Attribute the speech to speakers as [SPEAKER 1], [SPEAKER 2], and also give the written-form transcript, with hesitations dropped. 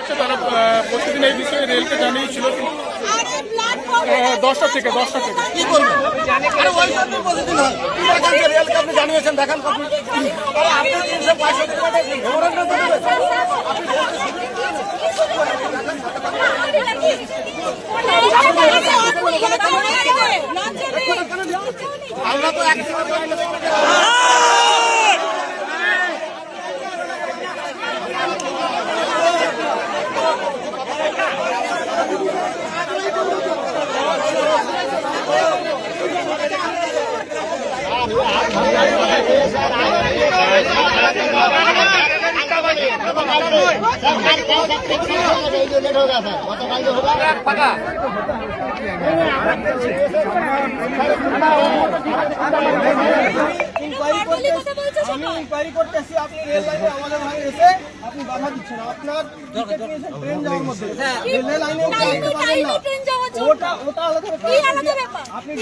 [SPEAKER 1] হচ্ছে তারা প্রতিদিন এই বিষয়ে রেলকে জানিয়েছিল 10টা থেকে কি করবেন? রেলকে আপনি জানিয়েছেন, দেখেন আমরা তো
[SPEAKER 2] ইনকোয়ারি করতেছি। আপনি রেল লাইনে আমাদের ভাই এসে আপনি বাধা দিচ্ছেন। আপনার ট্রেন যাওয়ার মধ্যে রেল লাইনে ওটা আলাদা ব্যাপার। আপনি